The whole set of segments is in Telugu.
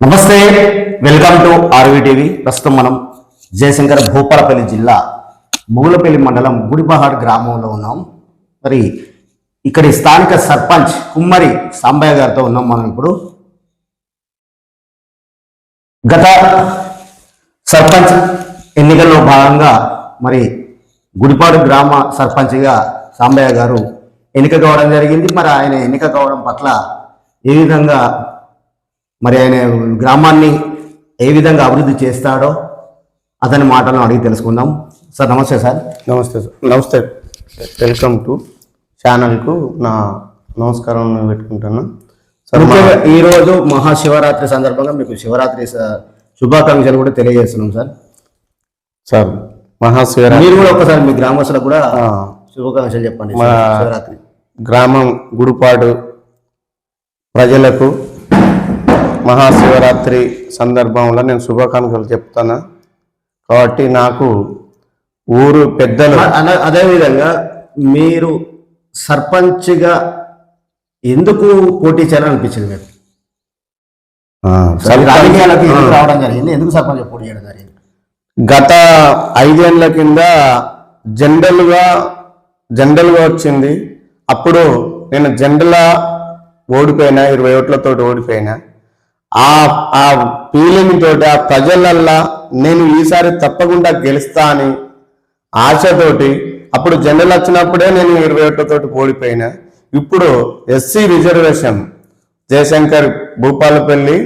నమస్తే, వెల్కమ్ టు ఆర్వీ టీవీ. ప్రస్తుతం మనం జయశంకర్ భూపాలపల్లి జిల్లా ముగులపల్లి మండలం గుడిపహాడ్ గ్రామంలో ఉన్నాం. మరి ఇక్కడి స్థానిక సర్పంచ్ కుమ్మరి సాంబయ్య గారితో ఉన్నాం మనం ఇప్పుడు. గత సర్పంచ్ ఎన్నికల్లో భాగంగా మరి గుడిపాడు గ్రామ సర్పంచ్గా సాంబయ్య గారు ఎన్నిక కావడం జరిగింది. మరి ఆయన ఎన్నిక కావడం పట్ల ఏ విధంగా మరి ఆయన గ్రామాన్ని ఏ విధంగా అభివృద్ధి చేస్తాడో అతని మాటలను అడిగి తెలుసుకుందాం. సార్ నమస్తే. సార్ నమస్తే సార్. నమస్తే, వెల్కమ్ టు ఛానల్కు నా నమస్కారం పెట్టుకుంటాను సార్. ముఖ్యంగా ఈరోజు మహాశివరాత్రి సందర్భంగా మీకు శివరాత్రి శుభాకాంక్షలు కూడా తెలియజేస్తున్నాం సార్. సార్ మహాశివరాత్రి మీరు కూడా ఒకసారి మీ గ్రామస్తులకు కూడా శుభాకాంక్షలు చెప్పండి. శివరాత్రి గ్రామం గుడిపాడు ప్రజలకు మహాశివరాత్రి సందర్భంలో నేను శుభాకాంక్షలు చెప్తాను. కాబట్టి నాకు ఊరు పెద్దలు అదేవిధంగా మీరు సర్పంచ్గా ఎందుకు పోటీ చేయాలనిపించింది మీకు? రాజకీయాలకు ఎందుకు రావడం జరిగింది? ఎందుకు సర్పంచ్ పోటీ చేయడం జరిగింది? గత 5 ఏళ్ల కింద జనరల్గా వచ్చింది. అప్పుడు నేను జనరల్గా ఓడిపోయినా, 20 ఓట్లతో ఓడిపోయినా. ఆ ఫీలింగ్ తోటి ఆ ప్రజలల్లా నేను ఈసారి తప్పకుండా గెలుస్తా అని ఆశతోటి అప్పుడు జనరల్ వచ్చినప్పుడే నేను 20 ఓట్లతో ఓడిపోయినా. ఇప్పుడు ఎస్సీ రిజర్వేషన్ జయశంకర్ భూపాలపల్లి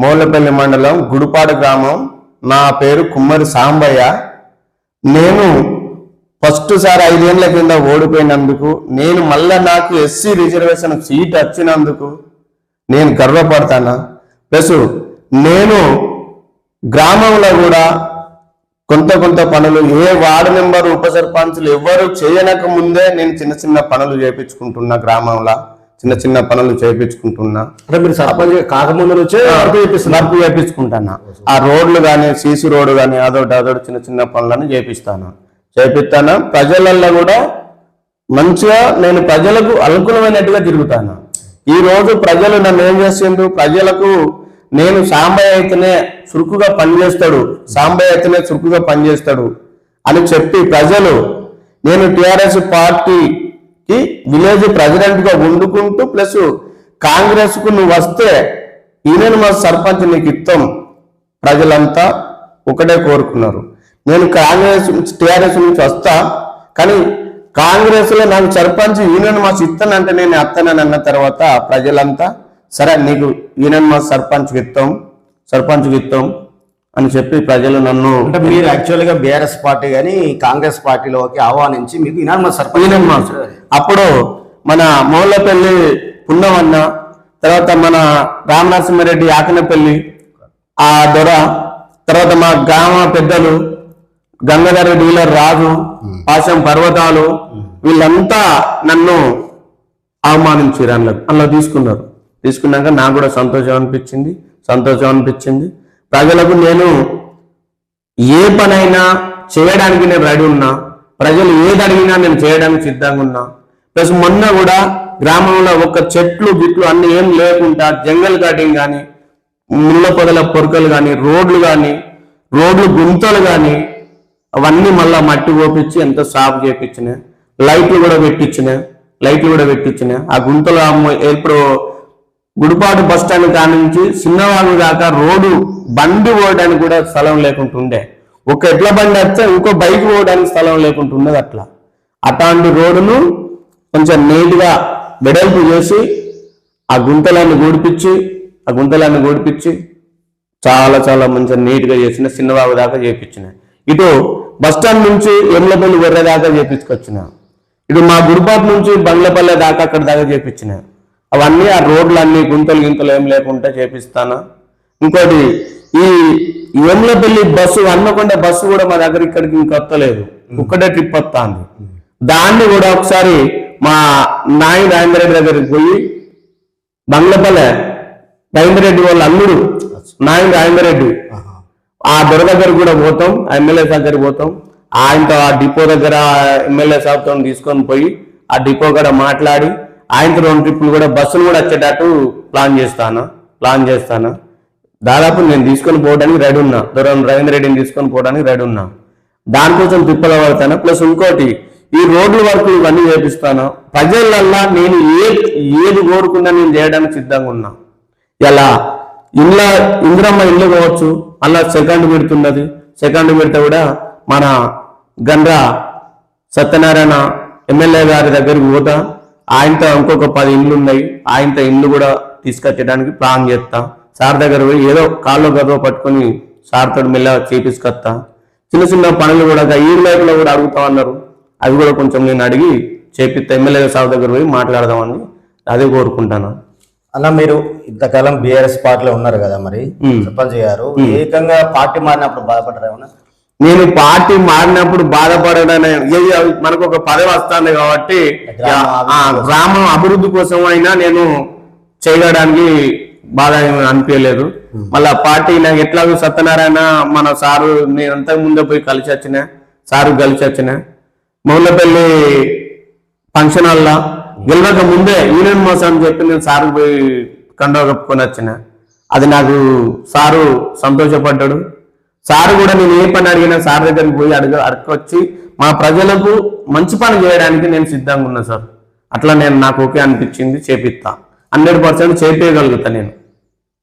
మూలపల్లి మండలం గుడిపాడు గ్రామం. నా పేరు కుమ్మరి సాంబయ్య. నేను ఫస్ట్ సారి 5 ఏళ్ల కింద ఓడిపోయినందుకు నేను మళ్ళా నాకు ఎస్సీ రిజర్వేషన్ సీట్ వచ్చినందుకు నేను గర్వపడతాను. ప్లస్ నేను గ్రామంలో కూడా కొంత పనులు ఏ వార్డు మెంబర్ ఉప సర్పంచులు ఎవరు చేయనక ముందే నేను చిన్న పనులు చేయించుకుంటున్నా. గ్రామంలో చిన్న పనులు చేయించుకుంటున్నా. అంటే మీరు సర్పంచ్ కాకముందు నుంచే వర్క్ చేయించుకుంటాను. ఆ రోడ్లు కానీ, సీసీ రోడ్డు కానీ అదొకటి చిన్న పనులను చేపిస్తాను. ప్రజలల్లో కూడా మంచిగా నేను ప్రజలకు అనుకూలమైనట్టుగా తిరుగుతాను. ఈ రోజు ప్రజలు నన్ను ఏం చేస్తుండ్రు? ప్రజలకు నేను సాంబయ్య అయితేనే చురుకుగా పనిచేస్తాడు అని చెప్పి ప్రజలు నేను టిఆర్ఎస్ పార్టీకి విలేజ్ ప్రెసిడెంట్ గా వండుకుంటూ ప్లస్ కాంగ్రెస్ కు నువ్వు వస్తే ఈయన మా సర్పంచ్ నీకు ఇస్తాం ప్రజలంతా ఒకటే కోరుకున్నారు. నేను టిఆర్ఎస్ నుంచి వస్తా, కానీ కాంగ్రెస్ లో నాకు సర్పంచ్ యూనియన్ మాస్ ఇస్తానంటే నేను అత్తనని అన్న తర్వాత ప్రజలంతా సరే నీకు యూనియన్ మాస్ సర్పంచ్కి ఇస్తాం అని చెప్పి ప్రజలు నన్ను అంటే మీరు యాక్చువల్గా బీఆర్ఎస్ పార్టీ కానీ కాంగ్రెస్ పార్టీలోకి ఆహ్వానించి మీకు union mass sarpanch union mass. అప్పుడు మన మూలపల్లి పున్నమన్న, తర్వాత మన రామనరసింహారెడ్డి ఆకనపల్లి ఆ దొర, తర్వాత మా గ్రామ పెద్దలు గంగాధర డీలర్ రాజు, పాశం పర్వతాలు, వీళ్ళంతా నన్ను అవమానించారు. అందులో తీసుకున్నాక నాకు కూడా సంతోషం అనిపించింది. ప్రజలకు నేను ఏ పనైనా చేయడానికి నేను రెడీ ఉన్నా. ప్రజలు ఏది అడిగినా నేను చేయడానికి సిద్ధంగా ఉన్నా. ప్లస్ మొన్న కూడా గ్రామంలో ఒక చెట్లు గిట్లు అన్ని ఏం లేకుండా జంగల్ కటింగ్ కానీ, ముళ్ళ పొదల పొరకలు కానీ, రోడ్లు గుంతలు కానీ అవన్నీ మళ్ళా మట్టి పోపించి ఎంత సాఫ్ చేయించిన, లైట్లు కూడా పెట్టించిన. ఆ గుంతలు ఇప్పుడు గుడిపాటు బస్ స్టాండ్ కాడ నుంచి చిన్నవాళ్ళు దాకా రోడ్డు బండి పోవడానికి కూడా స్థలం లేకుంటుండే. ఒక ఎడ్ల బండి వస్తే ఇంకో బైక్ పోవడానికి స్థలం లేకుంటుండేది. అట్లాంటి రోడ్డును కొంచెం నీట్గా వెడల్పు చేసి ఆ గుంతలన్నీ గూడిపించి చాలా మంచిగా నీట్గా చేసిన. చిన్నబాబు దాకా చేయించిన. ఇటు బస్టాండ్ నుంచి ఎమ్లపల్లి వెర్ర దాకా చేపించుకొచ్చిన. ఇటు మా గుడిపాటు నుంచి బంగ్లపల్లె దాకా అక్కడ దాకా చేపించిన. అవన్నీ ఆ రోడ్లన్నీ గింతలు ఏం లేకుండా చేపిస్తాను. ఇంకోటి ఈ ఎమ్లపల్లి బస్సు, హన్మకొండ బస్సు కూడా మా దగ్గర ఇక్కడికి ఇంకొత్తలేదు, ఒక్కటే ట్రిప్ వస్తుంది. దాన్ని కూడా ఒకసారి మా నాయన రాజేంద్రరెడ్డి దగ్గరికి పోయి, బంగ్లపల్లె రాజేంద్రరెడ్డి వాళ్ళ అల్లుడు నాయన రాజేంద్రరెడ్డి ఆ దొర దగ్గర కూడా పోతాం, ఎమ్మెల్యే దగ్గరికి పోతాం. ఆయనతో ఆ డిపో దగ్గర ఎమ్మెల్యే సాబ్తో తీసుకొని పోయి ఆ డిపో కూడా మాట్లాడి ఆయనతో 2 ట్రిప్పులు కూడా బస్సులు కూడా వచ్చేటట్టు ప్లాన్ చేస్తాను. దాదాపు నేను తీసుకొని పోవడానికి రెడీ ఉన్నా, దూరం రవీంద్ర రెడ్డిని తీసుకొని పోవడానికి రెడీ ఉన్నా. దానికోసం తిప్పల పడతాను. ప్లస్ ఇంకోటి, ఈ రోడ్ల వరకు ఇవన్నీ చేపిస్తాను. ప్రజలల్లా నేను ఏది కోరుకున్నా నేను చేయడానికి సిద్ధంగా ఉన్నా. ఇలా ఇందిరమ్మ ఇల్లు కావచ్చు, అలా సెకండ్ పెడుతున్నది. సెకండ్ పెడితే కూడా మన గండ్ర సత్యనారాయణ ఎమ్మెల్యే గారి దగ్గరికి పోతా. ఆయనతో ఇంకొక 10 ఇండ్లు ఉన్నాయి, ఆయనతో ఇండ్లు కూడా తీసుకొచ్చడానికి ప్లాన్ చేస్తా. సార్ దగ్గర పోయి ఏదో కాళ్ళు గదో పట్టుకొని సార్తో మెల్లగా చేపించుకొస్తా. చిన్న చిన్న పనులు కూడా ఈ లైఫ్లో కూడా అడుగుతా అన్నారు, అవి కూడా కొంచెం నేను అడిగి చేపిస్తా. ఎమ్మెల్యే సార్ దగ్గర పోయి మాట్లాడదామని అదే కోరుకుంటాను. అన్న, మీరు ఇంతకాలం బీఆర్ఎస్ పార్టీలో ఉన్నారు కదా, మరి సర్పంచ్ గారు ఏకంగా పార్టీ మారినప్పుడు బాధపడ్డారు ఏమన్నా? నేను పార్టీ మారినప్పుడు బాధపడడానికి మనకు ఒక పదవి వస్తుంది కాబట్టి గ్రామం అభివృద్ధి కోసం అయినా నేను చేయడానికి బాధ అనిపించలేదు. మళ్ళా పార్టీ నాకు ఎట్లాగో సత్యనారాయణ మన సారు నేను అంతకు ముందే పోయి కలిసి వచ్చిన, సారు కలిసి వచ్చిన మౌలపల్లి ఫంక్షన్ హాల్లో గెలవక ముందే యూనియన్ మోసం అని చెప్పి నేను సారు పోయి కండవ కప్పుకొని వచ్చిన. అది నాకు సారు సంతోషపడ్డాడు. సారు కూడా నేను ఏ పని అడిగినా సార్ దగ్గరికి పోయి అడగొచ్చి మా ప్రజలకు మంచి పని చేయడానికి నేను సిద్ధంగా ఉన్నా సార్. అట్లా నాకు ఓకే అనిపించింది, చేపిస్తా. 100%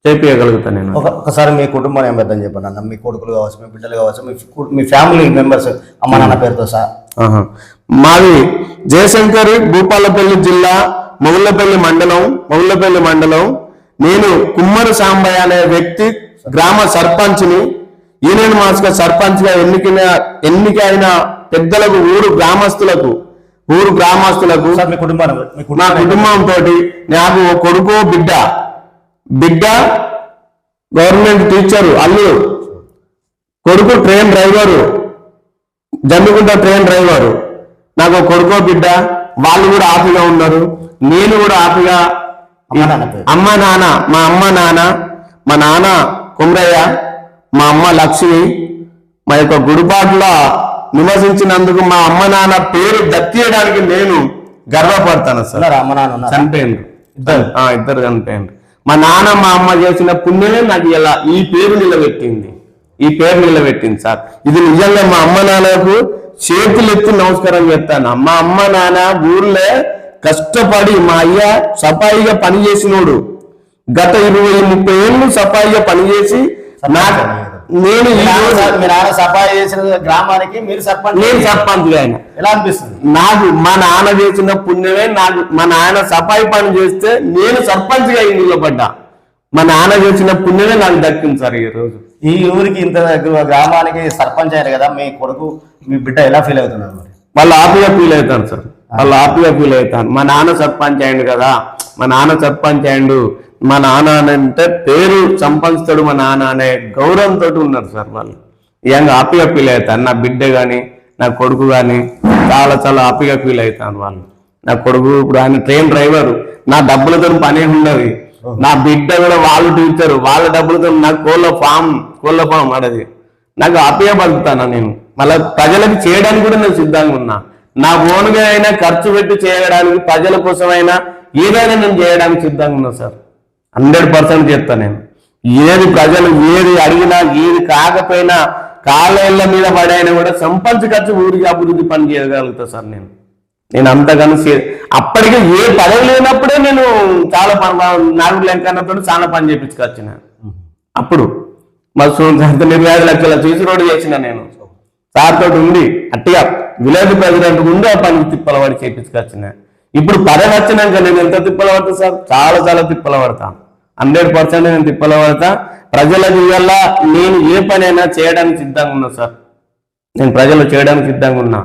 చేపించగలుగుతా నేను. ఒకసారి మీ కుటుంబాన్ని ఏం పెద్దని చెప్పండి అన్న. మీ కొడుకులు కావచ్చు, మీ బిడ్డలు కావచ్చు, మీ ఫ్యామిలీ మెంబర్స్ అమ్మ నాన్న పేరుతో సార్. మాది జయశంకర్, భూపాలపల్లి జిల్లా, మొగుళ్ళపల్లి మండలం. నేను కుమ్మరి సాంబయ్య అనే వ్యక్తి గ్రామ సర్పంచ్ని. యూనియన్ మాస్గా సర్పంచ్ గా ఎన్నికైన పెద్దలకు, ఊరు గ్రామస్తులకు నా కుటుంబంతో నాకు కొడుకు, బిడ్డ గవర్నమెంట్ టీచరు, అల్లుడు కొడుకు train driver, Jammikunta train driver. నాకు కొడుకో బిడ్డ, వాళ్ళు కూడా హ్యాపీగా ఉన్నారు, నేను కూడా హ్యాపీగా. అమ్మ నాన్న, మా నాన్న కుమ్రయ్య, మా అమ్మ లక్ష్మి. మా యొక్క గుడిపాట్ల నివసించినందుకు మా అమ్మ నాన్న పేరు దక్కియడానికి నేను గర్వపడతాను సార్. అమ్మ నాన్న చనిపోయింది, ఇద్దరు చనిపోయింది. మా నాన్న మా అమ్మ చేసిన పుణ్యమే నాకు ఇలా ఈ పేరు నిలబెట్టింది సార్. ఇది నిజంగా మా అమ్మ నాన్నకు చేతులెత్తి నమస్కారం చేస్తాను. మా అమ్మ నాన్న ఊర్లో కష్టపడి, మా అయ్య సఫాయిగా పనిచేసినోడు. గత 20-30 ఏళ్ళు సఫాయిగా పనిచేసి నేను సఫాయి చేసిన గ్రామానికి నేను సర్పంచ్ ఆయన ఎలా అనిపిస్తుంది? నాకు మా నాన్న చేసిన పుణ్యమే. నాకు మా నాన్న సఫాయి పని చేస్తే నేను సర్పంచ్ గా నిలబడ్డా. మా నాన్న చేసిన పుణ్యమే నాకు దక్కింది సార్. ఈ రోజు ఈ ఊరికి ఇంత గ్రామానికి సర్పంచ్ అయ్యారు కదా, మీ కొడుకు మీ బిడ్డ ఎలా ఫీల్ అవుతున్నారు? మరి వాళ్ళు హ్యాపీగా ఫీల్ అవుతారు సార్, వాళ్ళు హ్యాపీగా ఫీల్ అవుతాను. మా నాన్న సర్పంచ్ అయ్యిండు కదా, మా నాన్న అంటే పేరు సంపాదిస్తాడు, మా నాన్న అనే గౌరవంతో ఉన్నారు సార్. వాళ్ళు ఏం హ్యాపీగా ఫీల్ అవుతాను. నా బిడ్డ కానీ నా కొడుకు కానీ చాలా హ్యాపీగా ఫీల్ అవుతాను. వాళ్ళు నా కొడుకు ఇప్పుడు ఆయన ట్రైన్ డ్రైవరు, నా డబ్బులతో పని ఉన్నది. నా బిడ్డ కూడా వాళ్ళు టీచరు, వాళ్ళ డబ్బులతో నాకు కోళ్ళ ఫామ్ ఆడది. నాకు హ్యాపీగా బతుకుతాను నేను. మళ్ళీ ప్రజలకు చేయడానికి కూడా నేను సిద్ధంగా ఉన్నా. నా ఓన్గా అయినా ఖర్చు పెట్టి చేయడానికి, ప్రజల కోసమైనా ఏదైనా నేను చేయడానికి సిద్ధంగా ఉన్నా సార్. 100% చేస్తాను నేను. ఏది ప్రజలు ఏది అడిగినా, ఏది కాకపోయినా కాళ్ళ మీద పడైనా కూడా సంపాదించి ఊరికి అభివృద్ధి పని చేయగలుగుతా సార్. నేను అంతగానో అప్పటికే ఏ పదవి లేనప్పుడే నేను చాలా నాగుడు లెంకన్నతో చాలా పని చేయించుకొచ్చిన. అప్పుడు మా 25 లక్షల సీసీ రోడ్డు చేసిన నేను సార్తో ఉండి అట్టిగా విలేజ్ ప్రెసిడెంట్ ఉండి ఆ పని తిప్పలవాడి చేయించుకొచ్చిన. ఇప్పుడు పదవి వచ్చినాక నేను ఎంత తిప్పల పడతా సార్? చాలా తిప్పల పడతా. 100% నేను తిప్పల పడతా. ప్రజలకు వల్ల నేను ఏ పని అయినా చేయడానికి సిద్ధంగా ఉన్నా సార్. నేను ప్రజలు చేయడానికి సిద్ధంగా ఉన్నా.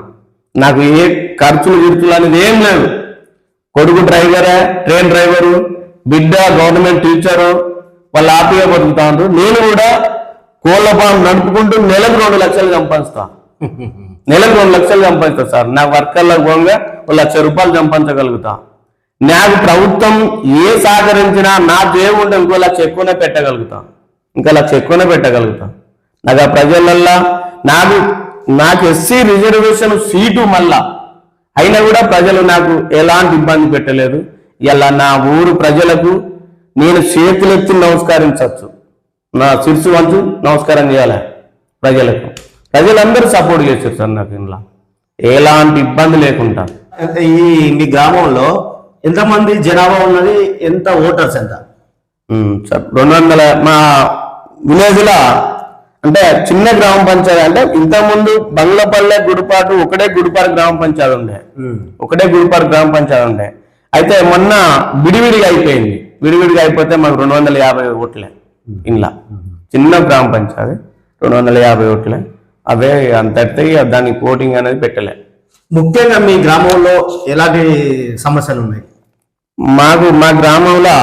నాకు ఏ ఖర్చులు అనేది ఏం లేదు. కొడుకు డ్రైవరే, ట్రైన్ డ్రైవరు, బిడ్డ గవర్నమెంట్ టీచరు, వాళ్ళు హ్యాపీగా బతుకుతాను. నేను కూడా కోళ్ళ ఫామ్ నడుపుకుంటూ నెలకు 2 లక్షలు సంపాదిస్తా. సార్. నా వర్కర్లకు పోగా 1 లక్ష రూపాయలు సంపాదించగలుగుతా. నాకు ప్రభుత్వం ఏ సహకరించినా నా దేవుంటే ఇంకో 1 లక్ష ఎక్కువనే పెట్టగలుగుతా. నాకు ఆ ప్రజలల్లా నాకు ఎస్సీ రిజర్వేషన్ సీటు మళ్ళా అయినా కూడా ప్రజలు నాకు ఎలాంటి ఇబ్బంది పెట్టలేదు. ఇలా నా ఊరు ప్రజలకు నేను చేతులెత్తి నమస్కరించవచ్చు. నా శిరసు వంచు నమస్కారం చేయాలి ప్రజలకు. ప్రజలందరూ సపోర్ట్ చేశారు సార్ నాకు ఇంట్లో ఎలాంటి ఇబ్బంది లేకుండా. అంటే ఈ మీ గ్రామంలో ఎంతమంది జనాభా ఉన్నది, ఎంత ఓటర్స్ ఎంత? సార్ 200 మా విలేజ్ లా అంటే చిన్న గ్రామ పంచాయతీ. అంటే ఇంతకుముందు బంగ్లపల్లె గుడిపాటు ఒకటే గుడిపాటు గ్రామ పంచాయతీ ఉండే, ఒకటే గుడిపాటు గ్రామ పంచాయతీ ఉండే. అయితే మొన్న విడివిడిగా అయిపోయింది. విడివిడిగా అయిపోతే మాకు 250 ఓట్లే ఇంట్లో. చిన్న గ్రామ పంచాయతీ 250 ఓట్లే. అవే అంతటితో దానికి ఓటింగ్ అనేది పెట్టలే. ముఖ్యంగా మీ గ్రామంలో ఎలాంటి సమస్యలు ఉన్నాయి? మా గ్రామంలో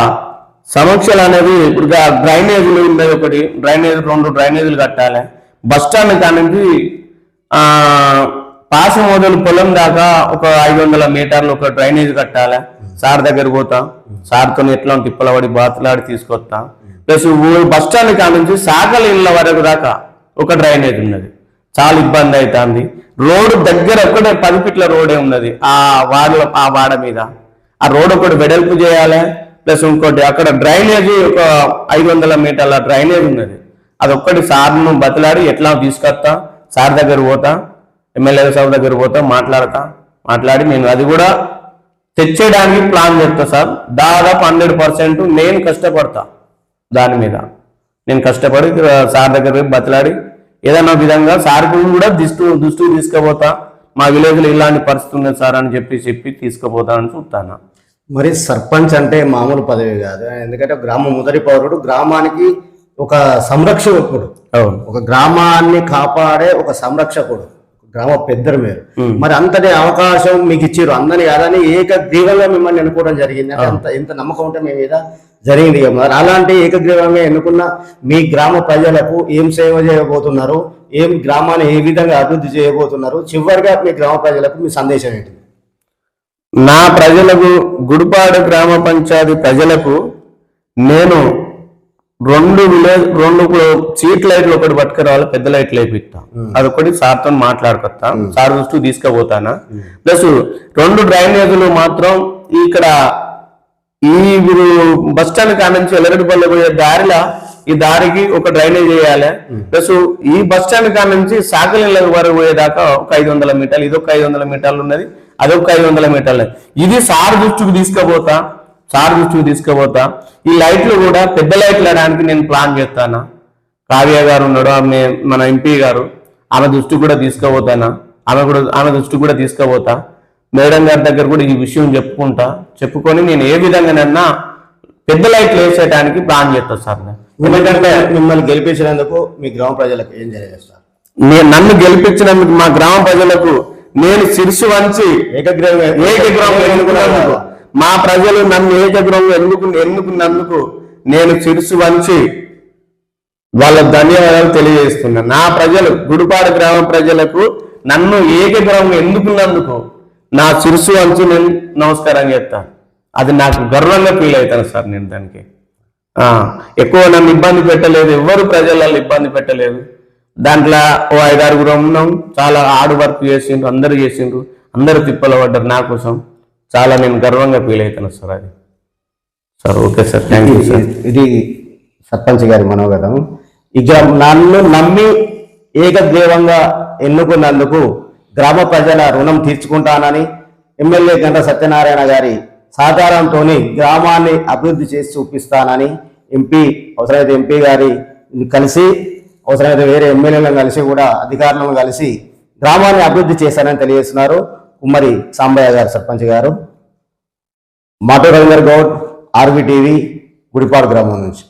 సమస్యలు అనేది ఇప్పుడు డ్రైనేజీలు ఉన్నాయి. ఒకటి డ్రైనేజ్, 2 డ్రైనేజీలు కట్టాలి. బస్ స్టాండ్ కానించి పాసి మొదలు పొలం దాకా ఒక 500 మీటర్లు ఒక డ్రైనేజ్ కట్టాలి. సార్ దగ్గర పోతా, సార్తో ఎట్లా తిప్పలవాడి బాతులాడి తీసుకొస్తా. ప్లస్ బస్ స్టాండ్ కానించి సాకల ఇళ్ళ వరకు దాకా ఒక డ్రైనేజ్ ఉన్నది. చాలా ఇబ్బంది అవుతుంది. రోడ్డు దగ్గర ఒకటే 10 ఫీట్ల రోడే ఉన్నది ఆ వాడ మీద. ఆ రోడ్ ఒకటి వెడల్పు చేయాలి. ప్లస్ ఇంకోటి అక్కడ డ్రైనేజీ ఒక 500 మీటర్ల డ్రైనేజ్ ఉన్నది. అదొక్కటి సార్ను బతిలాడి ఎట్లా తీసుకొస్తా, సార్ దగ్గర పోతా, ఎమ్మెల్యే సార్ దగ్గర పోతా, మాట్లాడి నేను అది కూడా తెచ్చేయడానికి ప్లాన్ చేస్తా సార్. దాదాపు 100% నేను కష్టపడతా దాని మీద. నేను కష్టపడి సార్ దగ్గర పోయి బతిలాడి ఏదైనా విధంగా సార్కు కూడా దృష్టి తీసుకుపోతా. మా విలేజ్లో ఇలాంటి పరిస్థితి ఉంది సార్ అని చెప్పి తీసుకుపోతానని చూస్తాను. మరి సర్పంచ్ అంటే మామూలు పదవి కాదు. ఎందుకంటే గ్రామ మొదటి పౌరుడు, గ్రామానికి ఒక సంరక్షకుడు, ఒక గ్రామాన్ని కాపాడే ఒక సంరక్షకుడు, గ్రామ పెద్దరు మీరు. మరి అంతటి అవకాశం మీకు ఇచ్చారు. అందరినీ కాదని ఏకగ్రీవంగా మిమ్మల్ని ఎన్నుకోవడం జరిగింది. అంటే అంత ఎంత నమ్మకం ఉంటే మీ మీద జరిగింది. మరి అలాంటి ఏకగ్రీవంగా ఎన్నుకున్న మీ గ్రామ ప్రజలకు ఏం సేవ చేయబోతున్నారు, గ్రామాన్ని ఏ విధంగా అభివృద్ధి చేయబోతున్నారు, చివరిగా మీ గ్రామ ప్రజలకు మీ సందేశం ఏంటి? నా ప్రజలకు, గుడిపాడు గ్రామ పంచాయతీ ప్రజలకు నేను 2 స్ట్రీట్ లైట్లు ఒకటి పట్టుకురావాలి, పెద్ద లైట్లు వేపిస్తా. అదొకటి సార్తో మాట్లాడుకొస్తా, సార్ దృష్టికి తీసుకుపోతానా. ప్లస్ 2 డ్రైనేజీలు మాత్రం ఇక్కడ ఈ బస్ స్టాండ్ కానించి ఎల్లరెడ్డిపల్లి పోయే దారిలో ఈ దారికి ఒక డ్రైనేజ్ వేయాలి. ప్లస్ ఈ బస్ స్టాండ్ కానించి సాకలిళ్ళ వరకు పోయేదాకా ఒక 500 మీటర్లు, ఇది ఒక 500 మీటర్లు ఉన్నది, అదొక 500 మీటర్లు. ఇది సార్ దృష్టికి తీసుకుపోతా. ఈ లైట్లు కూడా పెద్ద లైట్లు వేయడానికి నేను ప్లాన్ చేస్తాను. కావ్య గారు ఉన్నాడు, మన ఎంపీ గారు, ఆమె దృష్టికి కూడా తీసుకుపోతానా. ఆమె దృష్టికి కూడా తీసుకుపోతా. మేడం గారి దగ్గర కూడా ఈ విషయం చెప్పుకొని నేను ఏ విధంగానైనా పెద్ద లైట్లు వేసేయడానికి ప్లాన్ చేస్తాను సార్. ఎందుకంటే మిమ్మల్ని గెలిపించినందుకు మీ గ్రామ ప్రజలకు ఏం చేస్తారు? నన్ను గెలిపించినందుకు మా గ్రామ ప్రజలకు నేను శిరసు వంచి ఏకగ్రహంగా మా ప్రజలు నన్ను ఏకగ్రహంగా ఎన్నుకున్నందుకు నేను శిరసు వంచి వాళ్ళ ధన్యవాదాలు తెలియజేస్తున్నా. నా ప్రజలు, గుడిపాడు గ్రామ ప్రజలకు నన్ను ఏకగ్రహంగా ఎన్నుకున్నందుకు నా శిరసు వంచి నేను నమస్కారం చేస్తాను. అది నాకు గర్వంగా ఫీల్ అవుతాను సార్. నేను దానికి ఎక్కువ నన్ను ఇబ్బంది పెట్టలేదు, ఎవరు ప్రజలలో ఇబ్బంది పెట్టలేదు. దాంట్లో ఓ 5-6 ఉన్నాం. చాలా హార్డ్ వర్క్ చేసిండ్రు, అందరూ తిప్పలు పడ్డారు నా కోసం. చాలా నేను గర్వంగా ఫీల్ అవుతాను సార్. అది sir. Okay sir, thank you sir. ఇది సర్పంచ్ గారి మనోగతం. ఇక నన్ను నమ్మి ఏకగ్రీవంగా ఎన్నుకున్నందుకు గ్రామ ప్రజల రుణం తీర్చుకుంటానని, ఎమ్మెల్యే గంట సత్యనారాయణ గారి సహకారంతో గ్రామాన్ని అభివృద్ధి చేసి చూపిస్తానని, అవసరమైతే ఎంపీ గారి కలిసి, అవసరమైతే వేరే ఎమ్మెల్యేలను కలిసి కూడా అధికారులను కలిసి గ్రామాన్ని అభివృద్ధి చేశారని తెలియజేస్తున్నారు కుమ్మరి సాంబయ్య గారు, సర్పంచ్ గారు. మాటో రవీందర్ గౌడ్, ఆర్వి టీవీ, గుడిపాడు గ్రామం నుంచి.